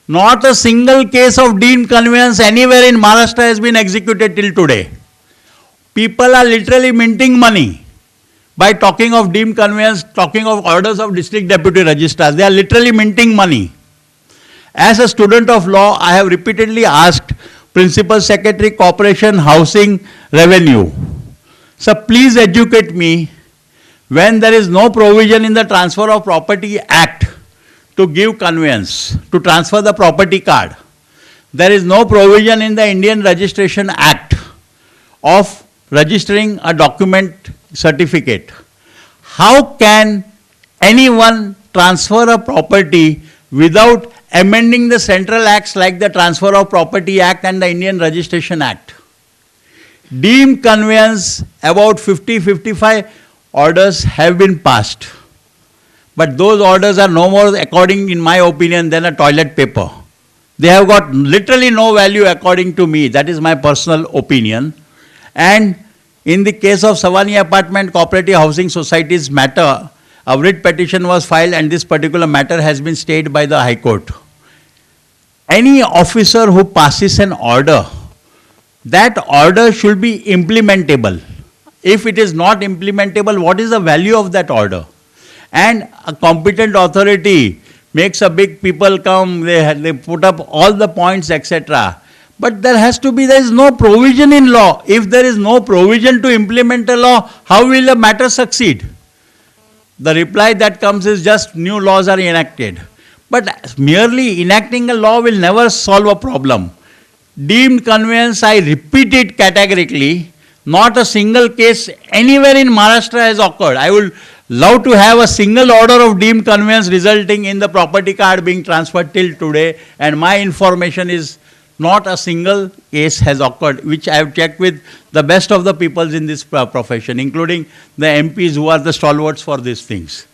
Not a single case of deemed conveyance anywhere in Maharashtra has been executed till today. People are literally minting money by talking of deemed conveyance, talking of orders of district deputy registrars. They are literally minting money. As a student of law, I have repeatedly asked Principal Secretary, Corporation, Housing, Revenue, sir, please educate me when there is no provision in the Transfer of Property Act to give conveyance, to transfer the property card. There is no provision in the Indian Registration Act of registering a document certificate. How can anyone transfer a property without amending the central acts like the Transfer of Property Act and the Indian Registration Act? Deemed conveyance, about 50-55 orders have been passed. But those orders are no more, according in my opinion, than a toilet paper. They have got literally no value according to me. That is my personal opinion. And in the case of Savani Apartment Cooperative Housing Society's matter, a writ petition was filed and this particular matter has been stayed by the High Court. Any officer who passes an order, that order should be implementable. If it is not implementable, what is the value of that order? And a competent authority makes a big people come, they put up all the points, etc. But there is no provision in law. If there is no provision to implement a law, how will a matter succeed? The reply that comes is just new laws are enacted. But merely enacting a law will never solve a problem. Deemed conveyance, I repeat it categorically, not a single case anywhere in Maharashtra has occurred. I would love to have a single order of deemed conveyance resulting in the property card being transferred till today, and my information is not a single case has occurred, which I have checked with the best of the peoples in this profession, including the MPs who are the stalwarts for these things.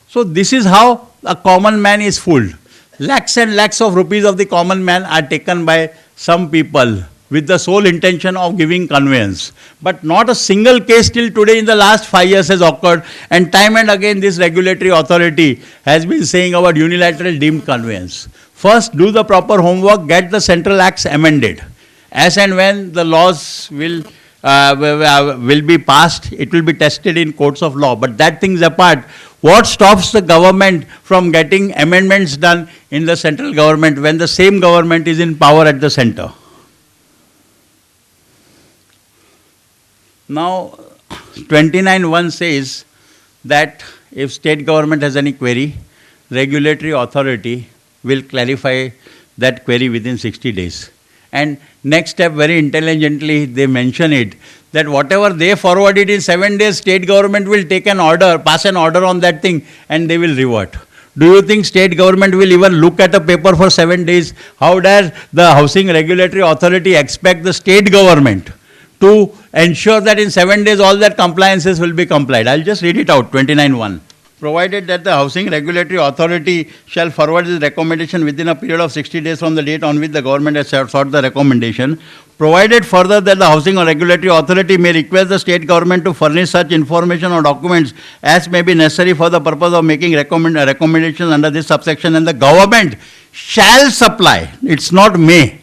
So this is how a common man is fooled. Lakhs and lakhs of rupees of the common man are taken by some people with the sole intention of giving conveyance. But not a single case till today in the last 5 years has occurred, and time and again this regulatory authority has been saying about unilateral deemed conveyance. First, do the proper homework, get the central acts amended. As and when the laws will be passed, it will be tested in courts of law. But that things apart, what stops the government from getting amendments done in the central government when the same government is in power at the center? Now, 29(1) says that if state government has any query, regulatory authority will clarify that query within 60 days. And next step, very intelligently, they mention it, that whatever they forwarded in 7 days, state government will take an order, pass an order on that thing, and they will revert. Do you think state government will even look at a paper for 7 days? How does the Housing Regulatory Authority expect the state government to ensure that in 7 days all that compliances will be complied? I'll just read it out, 29(1). Provided that the Housing Regulatory Authority shall forward this recommendation within a period of 60 days from the date on which the government has sought the recommendation. Provided further that the Housing Regulatory Authority may request the state government to furnish such information or documents as may be necessary for the purpose of making recommendations under this subsection, and the government shall supply, it's not may,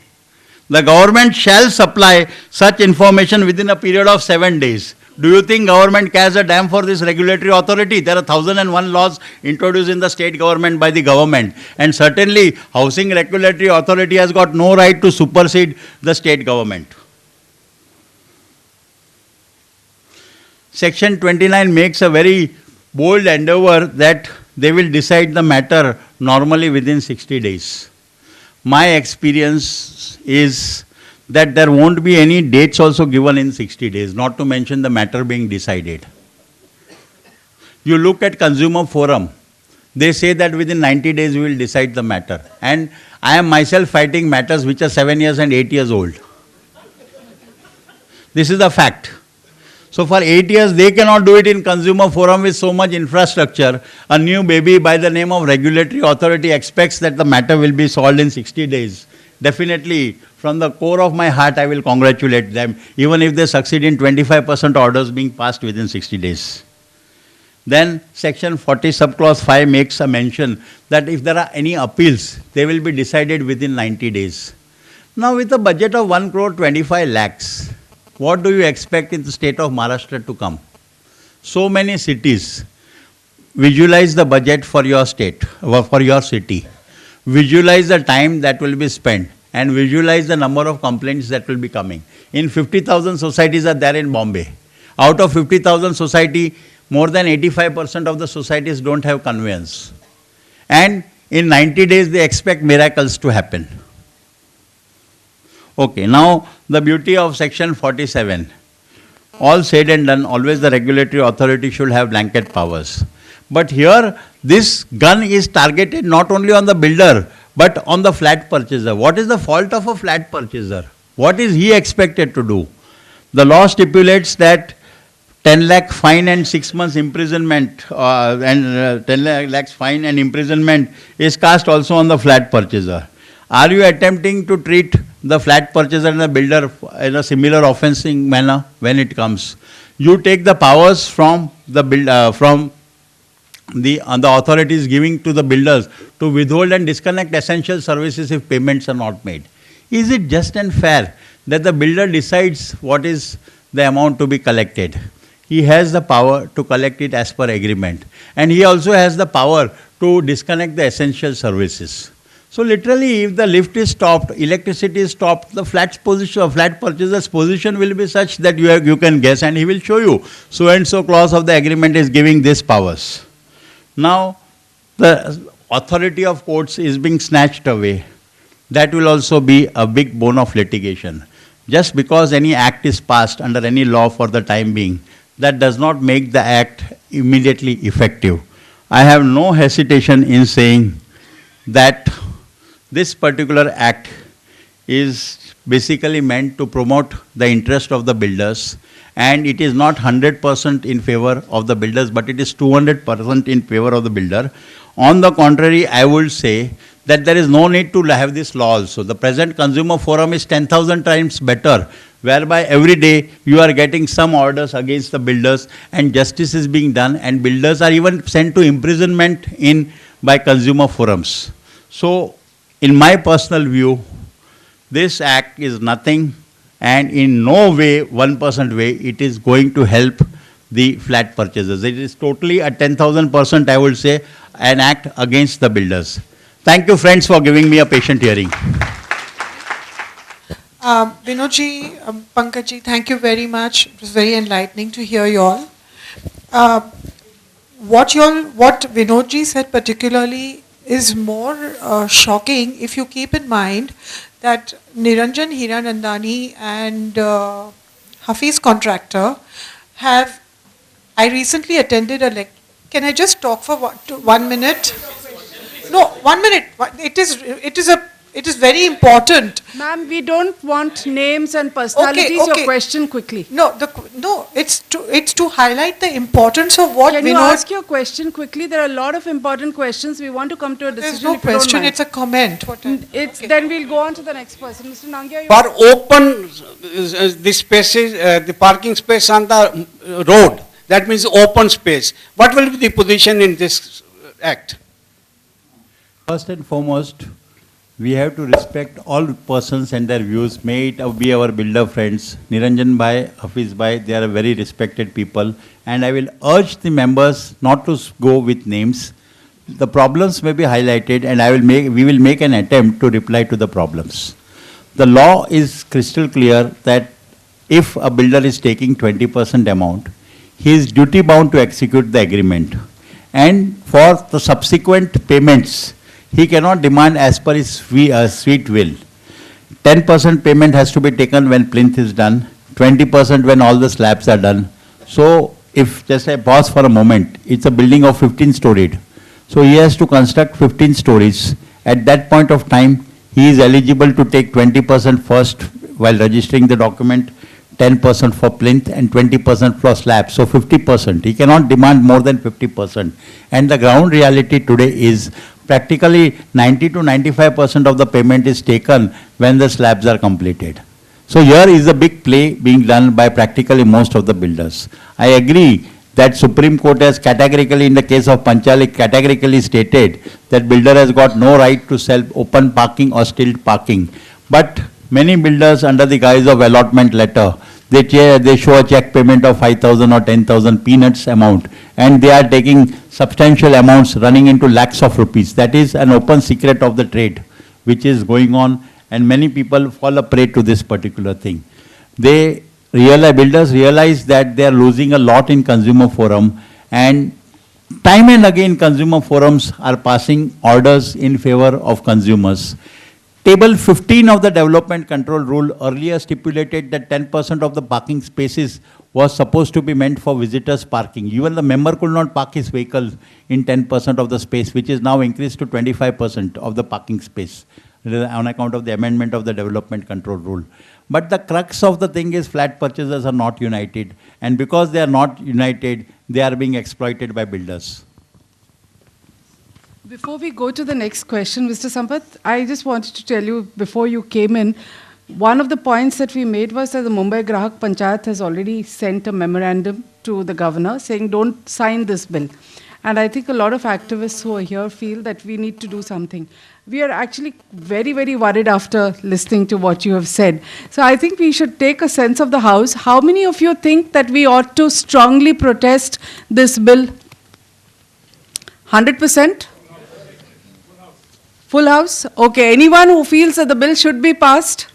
the government shall supply such information within a period of 7 days. Do you think government cares a damn for this regulatory authority? There are 1001 laws introduced in the state government by the government. And certainly, Housing Regulatory Authority has got no right to supersede the state government. Section 29 makes a very bold endeavor that they will decide the matter normally within 60 days. My experience is that there won't be any dates also given in 60 days, not to mention the matter being decided. You look at Consumer Forum, they say that within 90 days we will decide the matter. And I am myself fighting matters which are 7 years and 8 years old. This is a fact. So for 8 years, they cannot do it in Consumer Forum with so much infrastructure. A new baby by the name of Regulatory Authority expects that the matter will be solved in 60 days. Definitely, from the core of my heart, I will congratulate them, even if they succeed in 25% orders being passed within 60 days. Then section 40 subclause 5 makes a mention that if there are any appeals, they will be decided within 90 days. Now with a budget of 1 crore 25 lakhs, what do you expect in the state of Maharashtra to come? So many cities. Visualize the budget for your state, or for your city. Visualize the time that will be spent and visualize the number of complaints that will be coming. In 50,000 societies are there in Bombay. Out of 50,000 society, more than 85% of the societies don't have conveyance. And in 90 days, they expect miracles to happen. Okay, now the beauty of section 47. All said and done, always the regulatory authority should have blanket powers. But here, this gun is targeted not only on the builder, but on the flat purchaser. What is the fault of a flat purchaser? What is he expected to do? The law stipulates that 10 lakh fine and 6 months imprisonment 10 lakhs fine and imprisonment is cast also on the flat purchaser. Are you attempting to treat the flat purchaser and the builder in a similar offensing manner when it comes? You take the powers from the the authorities giving to the builders to withhold and disconnect essential services if payments are not made. Is it just and fair that the builder decides what is the amount to be collected? He has the power to collect it as per agreement. And he also has the power to disconnect the essential services. So literally, if the lift is stopped, electricity is stopped, the flat purchaser's position will be such that you can guess, and he will show you, so and so clause of the agreement is giving these powers. Now, the authority of courts is being snatched away. That will also be a big bone of litigation. Just because any act is passed under any law for the time being, that does not make the act immediately effective. I have no hesitation in saying that this particular act is basically meant to promote the interest of the builders, and it is not 100% in favor of the builders, but it is 200% in favor of the builder. On the contrary, I would say that there is no need to have this law also. The present consumer forum is 10,000 times better, whereby every day you are getting some orders against the builders and justice is being done, and builders are even sent to imprisonment by consumer forums. So, in my personal view, this act is nothing, and in no way, 1% way, it is going to help the flat purchasers. It is totally a 10,000%, I would say, an act against the builders. Thank you, friends, for giving me a patient hearing. Vinodji, Pankajji, thank you very much. It was very enlightening to hear you all. What Vinodji said particularly is more shocking if you keep in mind that Niranjan Hiranandani and Hafiz Contractor have, I recently attended a lecture. Can I just talk for 1 minute? No, 1 minute. It is very important. Ma'am, we don't want names and personalities. Okay. Your question quickly. No, it's to highlight the importance of what Can we you know. ask your question quickly? There are a lot of important questions. We want to come to a decision. There's no if you don't question, mind. it's a comment. Then we'll go on to the next person. Mr. Nangia, you For open the spaces, the parking space on the road, that means open space. What will be the position in this act? First and foremost, we have to respect all persons and their views. May it be our builder friends, Niranjan Bhai, Hafiz Bhai, they are very respected people. And I will urge the members not to go with names. The problems may be highlighted, and we will make an attempt to reply to the problems. The law is crystal clear that if a builder is taking 20% amount, he is duty bound to execute the agreement. And for the subsequent payments, he cannot demand as per his sweet will. 10% payment has to be taken when plinth is done, 20% when all the slabs are done. So if just I pause for a moment, it's a building of 15-storied. So he has to construct 15 stories. At that point of time, he is eligible to take 20% first while registering the document, 10% for plinth and 20% for slab. So 50%. He cannot demand more than 50%. And the ground reality today is practically 90 to 95% of the payment is taken when the slabs are completed. So here is a big play being done by practically most of the builders. I agree that Supreme Court has categorically, in the case of Panchalik, categorically stated that builder has got no right to sell open parking or stilt parking. But many builders, under the guise of allotment letter, they show a check payment of 5,000 or 10,000 peanuts amount, and they are taking substantial amounts running into lakhs of rupees. That is an open secret of the trade which is going on, and many people fall a prey to this particular thing. Builders realize that they are losing a lot in consumer forum, and time and again consumer forums are passing orders in favor of consumers. Table 15 of the Development Control Rule earlier stipulated that 10% of the parking spaces was supposed to be meant for visitors parking. Even the member could not park his vehicle in 10% of the space, which is now increased to 25% of the parking space on account of the amendment of the Development Control Rule. But the crux of the thing is flat purchasers are not united, and because they are not united, they are being exploited by builders. Before we go to the next question, Mr. Sampath, I just wanted to tell you, before you came in, one of the points that we made was that the Mumbai Grahak Panchayat has already sent a memorandum to the governor saying don't sign this bill. And I think a lot of activists who are here feel that we need to do something. We are actually very, very worried after listening to what you have said. So I think we should take a sense of the House. How many of you think that we ought to strongly protest this bill? 100%? Full House? Okay. Anyone who feels that the bill should be passed?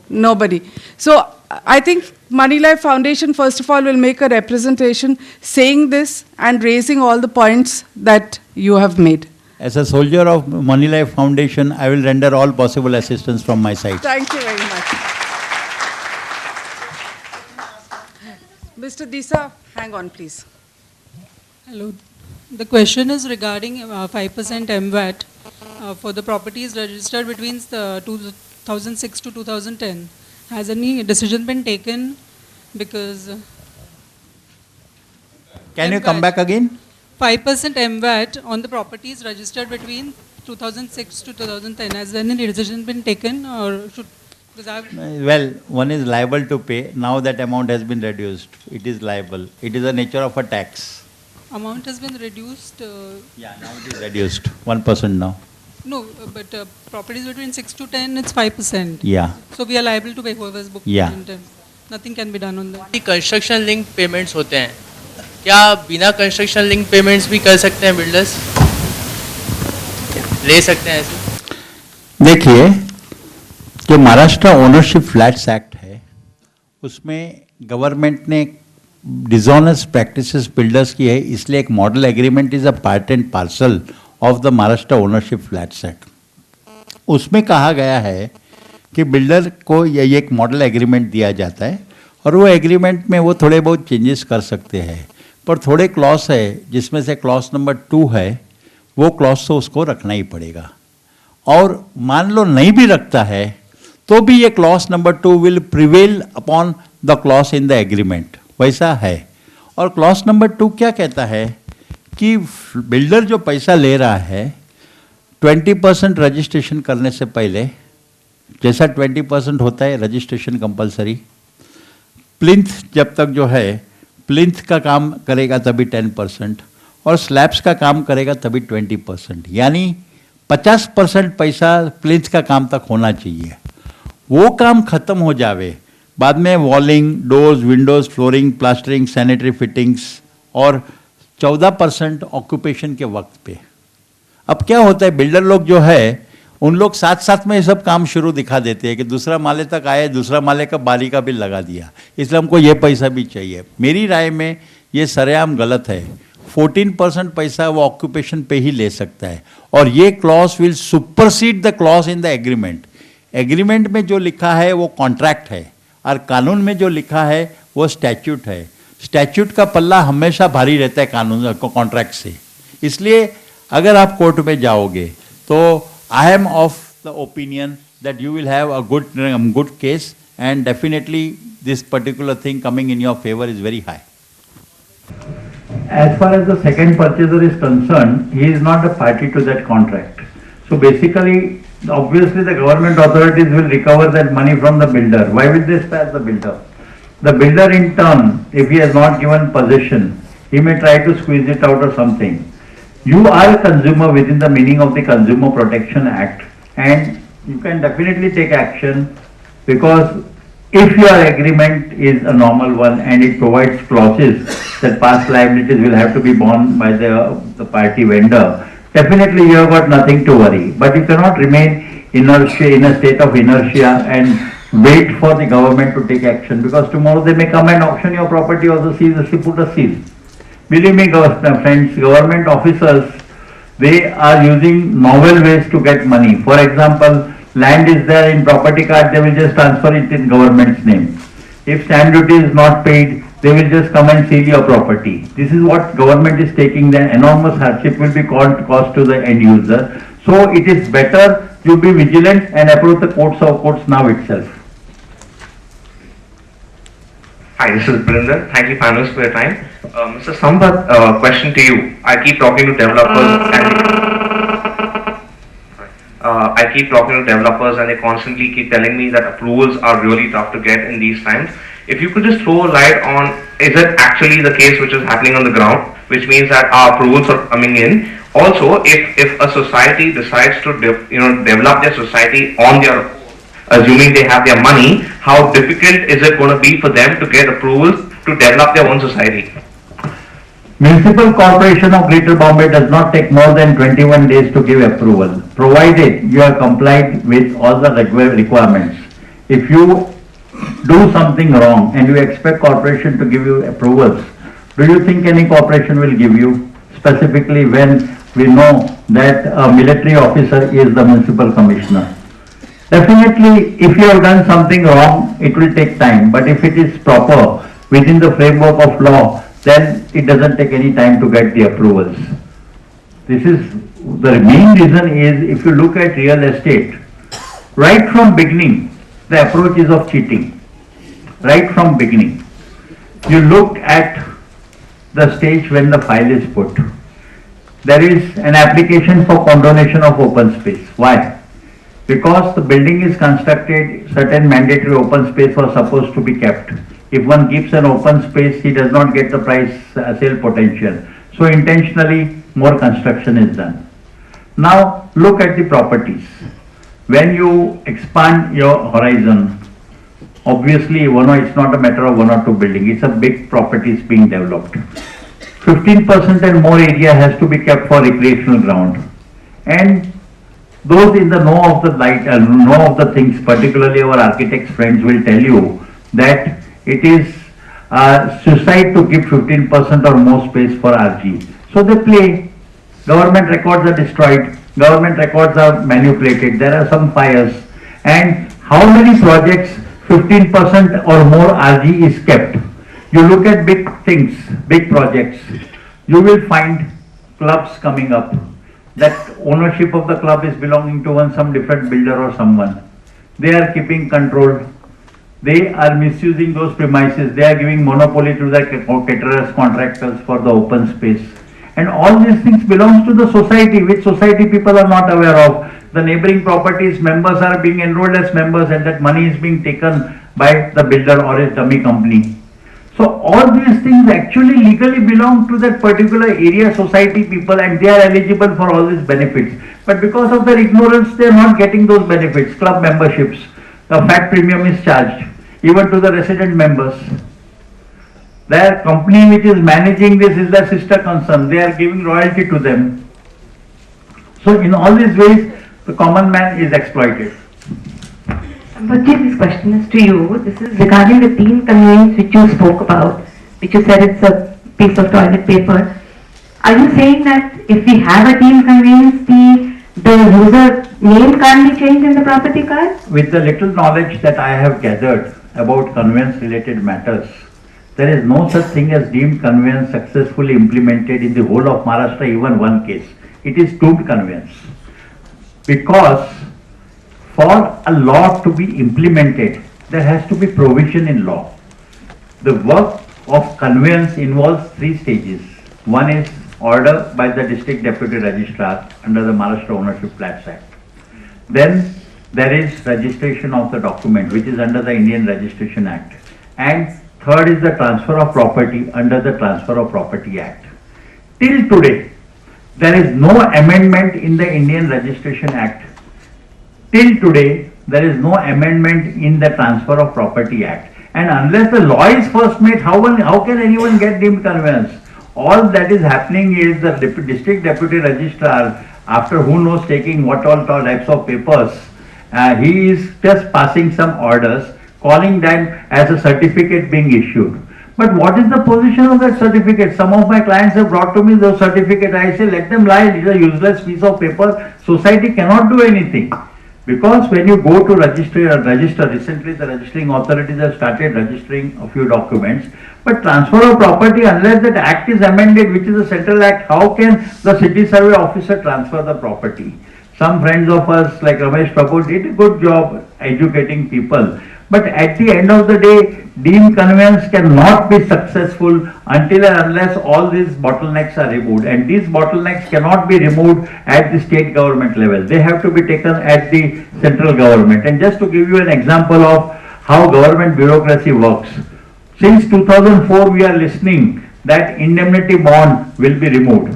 Nobody. So I think Money Life Foundation, first of all, will make a representation saying this and raising all the points that you have made. As a soldier of Money Life Foundation, I will render all possible assistance from my side. Thank you very much. Mr. Disa, hang on, please. Hello. The question is regarding 5% MVAT for the properties registered between 2006 to 2010. Has any decision been taken? Because Can you come back again? 5% MVAT on the properties registered between 2006 to 2010. Has any decision been taken, or should? Because I've Well, one is liable to pay. Now that amount has been reduced. It is liable. It is the nature of a tax. amount has been reduced. Yeah, now it is reduced. 1% now. No, but properties between 6 to 10, it's 5%. Yeah. So we are liable to pay whoever's booked Yeah. in 10. Nothing can be done on that. Construction link payments होते हैं, क्या बिना construction link payments भी कर सकते हैं builders? ले सकते हैं ऐसे? देखिए, जो महाराष्ट्र ओनरशिप फ्लैट्स एक्ट है, उसमें गवर्नमेंट ने डिसऑनेस्ट प्रैक्टिसेस बिल्डर्स की है, इसलिए एक model agreement is a part and parcel of the Maharashtra ownership flats act. उसमें कहा गया है कि बिल्डर को ये एक मॉडल एग्रीमेंट दिया जाता है, और वो एग्रीमेंट में वो थोड़े बहुत चेंजेस कर सकते हैं, पर थोड़े क्लॉज है जिसमें से क्लॉज नंबर 2 है, वो क्लॉज तो उसको रखना ही पड़ेगा. और मान लो नहीं भी रखता है तो भी ये clause number 2 will prevail upon the clause in the agreement, वैसा है. और क्लॉज नंबर 2 क्या कहता है कि बिल्डर जो पैसा ले रहा है 20% रजिस्ट्रेशन करने से पहले, जैसा 20% होता है रजिस्ट्रेशन कंपलसरी, प्लिंथ जब तक जो है प्लिंथ का काम करेगा तभी 10%, और स्लैब्स का काम करेगा तभी 20%, यानी 50% पैसा प्लिंथ का काम तक होना चाहिए. वो काम खत्म हो जावे, बाद में walling, doors, windows, flooring, plastering, sanitary fittings और 14% ऑक्यूपेशन के वक्त पे. अब क्या होता है, बिल्डर लोग जो है उन लोग साथ साथ में ये सब काम शुरू दिखा देते हैं कि दूसरा माले तक आए, दूसरा माले का बारी का बिल लगा दिया, इसलिए हमको ये पैसा भी चाहिए. मेरी राय में ये सरेआम गलत है. 14% पैसा वो ऑक्यूपेशन पे ही ले सकता है, और ये clause will supersede the clause in the agreement. Agreement में जो लिखा है वो कॉन्ट्रैक्ट है, और कानून में जो लिखा है वो स्टैट्यूट है. स्टैट्यूट का पल्ला हमेशा भारी रहता है कानून कॉन्ट्रैक्ट से. इसलिए अगर आप कोर्ट में जाओगे तो I am of the opinion that you will have a good case, and definitely this particular thing coming in your favour is very high. As far as the second purchaser is concerned, he is not a party to that contract. So basically, obviously the government authorities will recover that money from the builder. Why will they spare the builder? The builder in turn, if he has not given possession, he may try to squeeze it out or something. You are a consumer within the meaning of the Consumer Protection Act, and you can definitely take action, because if your agreement is a normal one and it provides clauses that past liabilities will have to be borne by the party vendor, definitely you have got nothing to worry. But you cannot remain in a state of inertia and wait for the government to take action, because tomorrow they may come and auction your property or put a seal. Believe me, friends, government officers, they are using novel ways to get money. For example, land is there in property card, they will just transfer it in government's name. If stamp duty is not paid, they will just come and seal your property. This is what government is taking, the enormous hardship will be cost to the end user. So it is better you be vigilant and approach the courts now itself. Hi, this is Brinder. Thank you, panelists, for your time. Mr. Sampath, question to you. I keep talking to developers and they constantly keep telling me that approvals are really tough to get in these times. If you could just throw a light on, is it actually the case which is happening on the ground, which means that our approvals are coming in? Also, if a society decides to develop their society on their own, assuming they have their money, how difficult is it going to be for them to get approvals to develop their own society? Municipal Corporation of Greater Bombay does not take more than 21 days to give approval, provided you are complied with all the requirements. If you do something wrong and you expect corporation to give you approvals, do you think any corporation will give you? Specifically when we know that a military officer is the municipal commissioner. Definitely, if you have done something wrong, it will take time. But if it is proper within the framework of law, then it doesn't take any time to get the approvals. This is the main reason is, if you look at real estate, right from beginning, the approach is of cheating. Right from beginning. You look at the stage when the file is put. There is an application for condonation of open space. Why? Because the building is constructed, certain mandatory open space was supposed to be kept. If one keeps an open space, he does not get the price sale potential. So intentionally, more construction is done. Now, look at the properties. When you expand your horizon, obviously, it's not a matter of one or two buildings. It's a big properties being developed. 15% and more area has to be kept for recreational ground. And those in the know of the know of the things, particularly our architects friends will tell you that it is suicide to give 15% or more space for RG. So they play. Government records are destroyed. Government records are manipulated. There are some fires. And how many projects 15% or more RG is kept? You look at big things, big projects, you will find clubs coming up. That ownership of the club is belonging to some different builder or someone. They are keeping control. They are misusing those premises. They are giving monopoly to the caterers, contractors for the open space. And all these things belongs to the society, which society people are not aware of. The neighboring properties, members are being enrolled as members, and that money is being taken by the builder or his dummy company. So all these things actually legally belong to that particular area society people, and they are eligible for all these benefits. But because of their ignorance, they are not getting those benefits. Club memberships, the fat premium is charged, even to the resident members. Their company which is managing this is their sister concern. They are giving royalty to them. So in all these ways, the common man is exploited. Sampath, this question is to you. This is regarding the team conveyance which you spoke about, which you said it's a piece of toilet paper. Are you saying that if we have a team conveyance, the user name can't be changed in the property card? With the little knowledge that I have gathered about conveyance related matters, there is no such thing as deemed conveyance successfully implemented in the whole of Maharashtra, even one case. It is doomed conveyance. Because for a law to be implemented, there has to be provision in law. The work of conveyance involves three stages. One is order by the district deputy registrar under the Maharashtra Ownership Flats Act. Then there is registration of the document, which is under the Indian Registration Act. And third is the transfer of property under the Transfer of Property Act. Till today, there is no amendment in the Indian Registration Act. Till today, there is no amendment in the Transfer of Property Act. And unless the law is first made, how can anyone get deemed conveyance? All that is happening is the district deputy registrar, after who knows taking what all types of papers, he is just passing some orders, calling them as a certificate being issued. But what is the position of that certificate? Some of my clients have brought to me those certificates. I say, let them lie, it is a useless piece of paper. Society cannot do anything. Because when you go to register, recently the registering authorities have started registering a few documents. But transfer of property, unless that act is amended, which is a central act, how can the city survey officer transfer the property? Some friends of us, like Ramesh Prabhu, did a good job educating people. But at the end of the day, deemed conveyance cannot be successful until and unless all these bottlenecks are removed. And these bottlenecks cannot be removed at the state government level. They have to be taken at the central government. And just to give you an example of how government bureaucracy works, since 2004 we are listening that indemnity bond will be removed.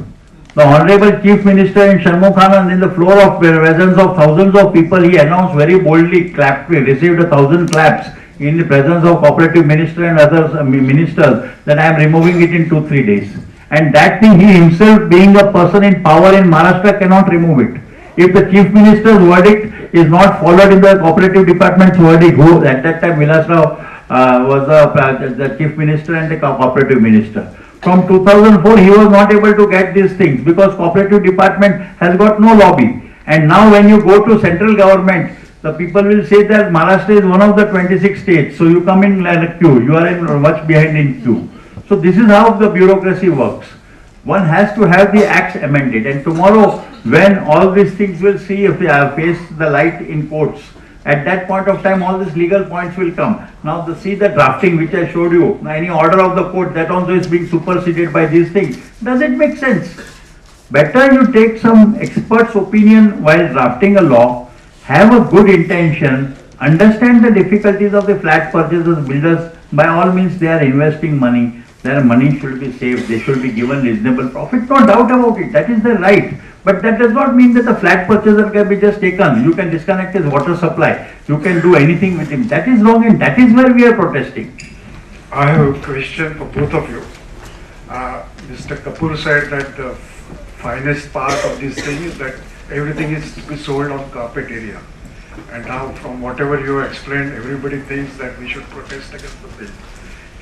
The Honorable Chief Minister in Shanmughanand, in the floor of presence of thousands of people, he announced very boldly, received 1,000 claps in the presence of Cooperative Minister and other ministers, that I am removing it in 2-3 days. And that thing, he himself, being a person in power in Maharashtra, cannot remove it. If the Chief Minister's verdict is not followed in the Cooperative Department's verdict, who at that time Vilas Rao was the Chief Minister and the Cooperative Minister. From 2004, he was not able to get these things because Cooperative Department has got no lobby. And now when you go to central government, the people will say that Maharashtra is one of the 26 states. So you come in a queue, you are in much behind in queue. So this is how the bureaucracy works. One has to have the acts amended. And tomorrow, when all these things will see if they face the light in courts, at that point of time, all these legal points will come. Now, see the drafting which I showed you, any order of the court, that also is being superseded by these things. Does it make sense? Better you take some expert's opinion while drafting a law, have a good intention, understand the difficulties of the flat purchasers, builders. By all means, they are investing money. Their money should be saved. They should be given reasonable profit. No doubt about it. That is their right. But that does not mean that the flat purchaser can be just taken. You can disconnect his water supply. You can do anything with him. That is wrong, and that is where we are protesting. I have a question for both of you. Mr. Kapoor said that the finest part of this thing is that everything is to be sold on carpet area. And now from whatever you have explained, everybody thinks that we should protest against the thing.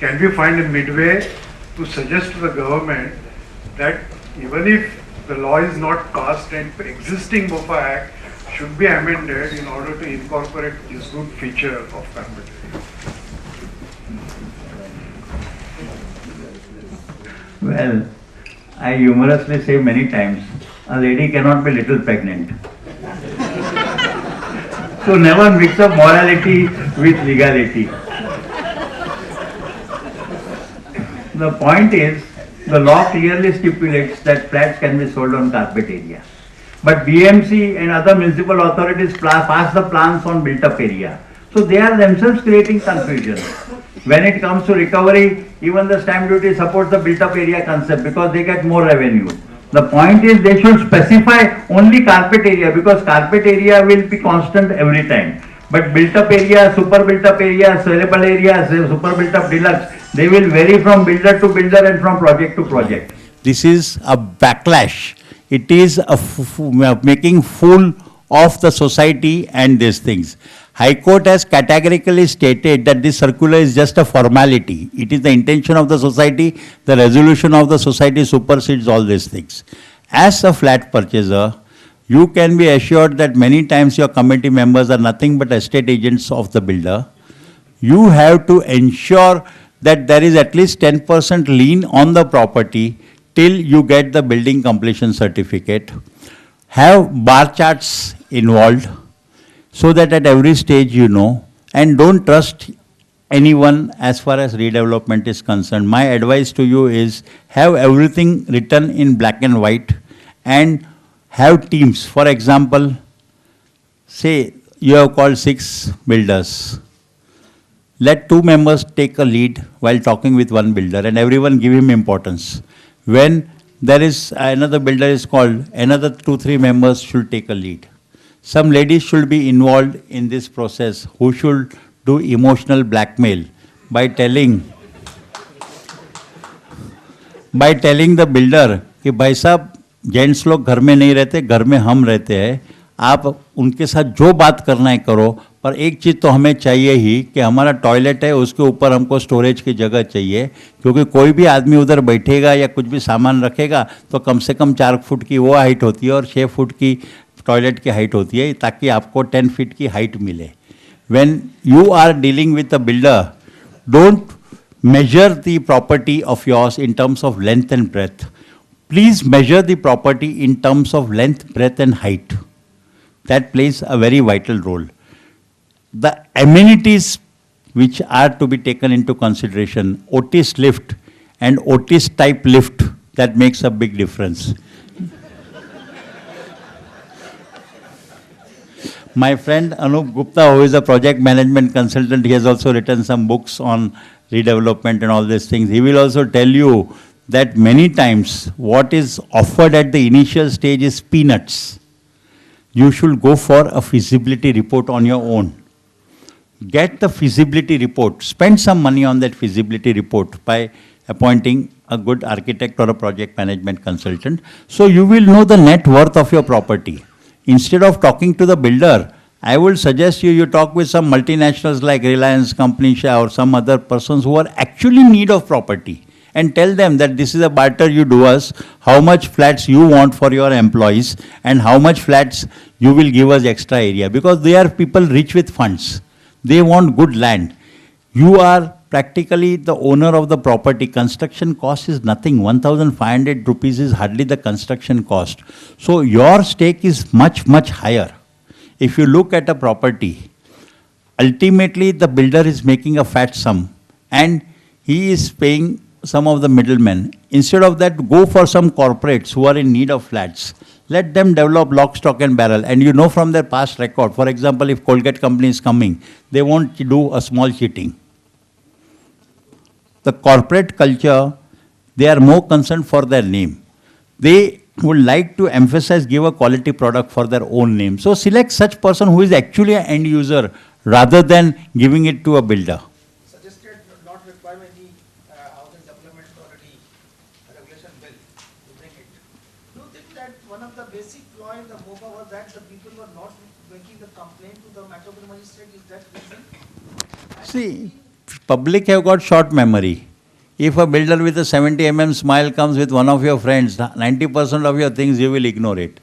Can we find a midway to suggest to the government that even if the law is not passed and existing BOFA Act should be amended in order to incorporate this good feature of carpet area? Well, I humorously say many times, a lady cannot be little pregnant. So never mix up morality with legality. The point is, the law clearly stipulates that flats can be sold on carpet area. But BMC and other municipal authorities pass the plans on built-up area. So they are themselves creating confusion. When it comes to recovery, even the stamp duty supports the built-up area concept because they get more revenue. The point is they should specify only carpet area because carpet area will be constant every time. But built-up area, super built-up area, sellable area, super built-up deluxe, they will vary from builder to builder and from project to project. This is a backlash. It is a making fool of the society and these things. High Court has categorically stated that this circular is just a formality. It is the intention of the society, the resolution of the society supersedes all these things. As a flat purchaser, you can be assured that many times your committee members are nothing but estate agents of the builder. You have to ensure that there is at least 10% lien on the property till you get the building completion certificate. Have bar charts involved so that at every stage you know, and don't trust anyone as far as redevelopment is concerned. My advice to you is have everything written in black and white and have teams. For example, say you have called 6 builders. let two members take a lead while talking with one builder and everyone give him importance. When there is another builder is called, another 2-3 members should take a lead. Some ladies should be involved in this process who should do emotional blackmail by telling the builder कि भाई साहब gents लोग घर में नहीं रहते, घर में हम रहते हैं, आप उनके साथ जो बात करना है करो, पर एक चीज़ तो हमें चाहिए ही कि हमारा टॉयलेट है उसके ऊपर हमको स्टोरेज की जगह चाहिए, क्योंकि कोई भी आदमी उधर बैठेगा या कुछ भी सामान रखेगा तो कम से कम 4 फुट की वो हाइट होती है और 6 फुट की टॉयलेट की हाइट होती है, ताकि आपको 10 फीट की हाइट मिले. When you are dealing with a builder, don't measure the property of yours in terms of length and breadth. Please measure the property in terms of length, breadth and height. That plays a very vital role. The amenities which are to be taken into consideration, Otis lift and Otis type lift, that makes a big difference. My friend Anup Gupta, who is a project management consultant, he has also written some books on redevelopment and all these things. He will also tell you that many times what is offered at the initial stage is peanuts. You should go for a feasibility report on your own. Get the feasibility report. Spend some money on that feasibility report by appointing a good architect or a project management consultant. So you will know the net worth of your property. Instead of talking to the builder, I will suggest you talk with some multinationals like Reliance Company or some other persons who are actually in need of property, and tell them that this is a barter you do us, how much flats you want for your employees and how much flats you will give us extra area, because they are people rich with funds. They want good land. You are practically the owner of the property. Construction cost is nothing. 1,500 rupees is hardly the construction cost. So your stake is much, much higher. If you look at a property, ultimately the builder is making a fat sum and he is paying some of the middlemen. Instead of that, go for some corporates who are in need of flats. Let them develop lock, stock and barrel. And you know from their past record, for example, if Colgate company is coming, they won't do a small cheating. The corporate culture, they are more concerned for their name. They would like to emphasize, give a quality product for their own name. So select such person who is actually an end user rather than giving it to a builder. Suggested not require any housing development authority regulation bill to bring it. Do you think that one of the basic flaw in the MOPA was that the people were not making the complaint to the Metropolitan Magistrate? Is that reason? See, public have got short memory. If a builder with a 70 mm smile comes with one of your friends, 90% of your things you will ignore it.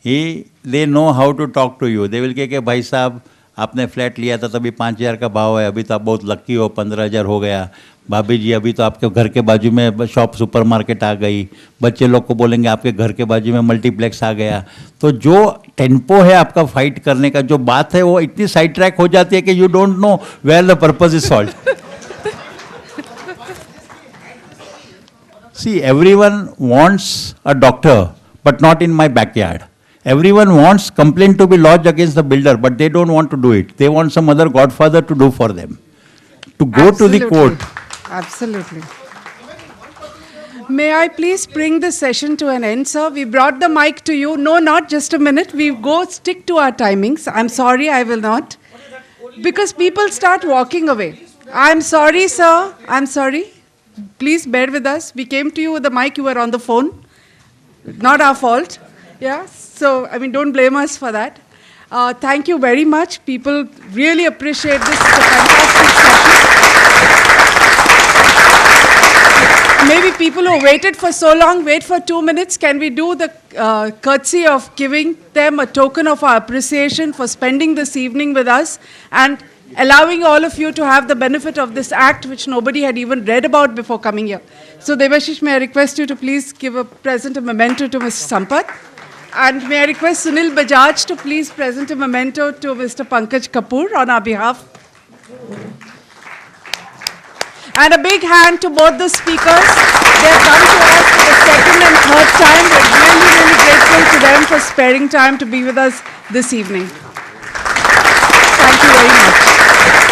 They know how to talk to you. They will say, भाई साहब आपने flat लिया था तभी 5,000 का भाव है, अभी तो आप बहुत लकी हो, 15,000 हो गया. भाभी जी अभी तो आपके घर के बाजू में शॉप सुपरमार्केट आ गई. बच्चे लोग को बोलेंगे आपके घर के बाजू में मल्टीप्लेक्स आ गया. तो जो टेम्पो है आपका फाइट करने का, जो बात है वो इतनी साइड ट्रैक हो जाती है कि you don't know where the purpose is solve. See, everyone wants a doctor, but not in my backyard. Everyone wants complaint to be lodged against the builder, but they don't want to do it. They want some other godfather to do for them. To go to the court. Absolutely. May I please bring this session to an end, sir? We brought the mic to you. No, not just a minute. We go stick to our timings. I'm sorry, I will not. Because people start walking away. I'm sorry, sir. I'm sorry. Please bear with us. We came to you with the mic. You were on the phone. Not our fault. Yeah. So, I mean, don't blame us for that. Thank you very much. People really appreciate this. It's a fantastic session. Maybe people who waited for so long, wait for 2 minutes. Can we do the courtesy of giving them a token of our appreciation for spending this evening with us and allowing all of you to have the benefit of this act which nobody had even read about before coming here. So Devashish, may I request you to please present a memento to Mr. Sampath. And may I request Sunil Bajaj to please present a memento to Mr. Pankaj Kapoor on our behalf. And a big hand to both the speakers. They have come to us for the second and third time. We're really, really grateful to them for sparing time to be with us this evening. Thank you very much.